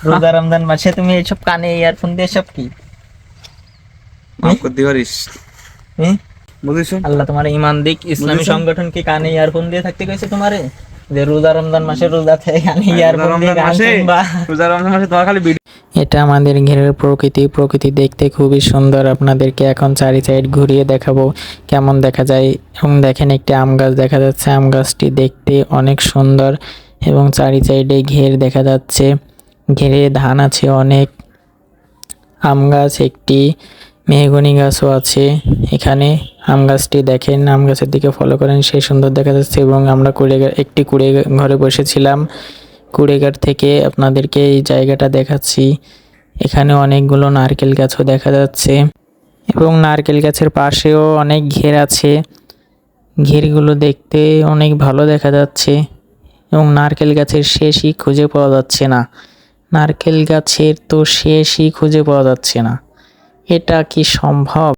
রোজা রমজান মাসে তুমি এইসব কানে ইয়ারফোন দিয়ে সব কি? মাফ করতে পারিস, হুম? বুঝিস? আল্লাহ তোমার ইমান দিক। ইসলামী বুঝেছো? সংগঠন কি কানে ইয়ারফোন দিয়ে থাকতে কইছে তোমারে? যে রোজা রমজান মাসে রোজা থেকে কানে রোজা ইয়ারফোন দিয়ে রমজান গান মাসে শুনবা? রোজা রমজান মাসে তোমার খালি ভিডিও। এটা আমাদের ঘেরের প্রকৃতি দেখতে খুবই সুন্দর। আপনাদেরকে এখন চারি সাইড ঘুরিয়ে দেখাবো কেমন দেখা যায়। এবং দেখেন একটি আম গাছ দেখা যাচ্ছে, আম গাছটি দেখতে অনেক সুন্দর এবং চারি সাইডে ঘের দেখা যাচ্ছে। ঘেরে ধান আছে অনেক, আম গাছ, একটি মেহগনি গাছও আছে এখানে। আম গাছটি দেখেন, আম গাছের দিকে ফলো করেন, সেই সুন্দর দেখা যাচ্ছে। এবং আমরা একটি কুড়ে ঘরে বসেছিলাম, কুড়েঘর থেকে আপনাদেরকে এই জায়গাটা দেখাচ্ছি। এখানে অনেকগুলো নারকেল গাছও দেখা যাচ্ছে এবং নারকেল গাছের পাশেও অনেক ঘের আছে। ঘেরগুলো দেখতে অনেক ভালো দেখা যাচ্ছে এবং নারকেল গাছের শেষই খুঁজে পাওয়া যাচ্ছে না। নারকেল গাছের তো শেষই খুঁজে পাওয়া যাচ্ছে না। এটা কি সম্ভব?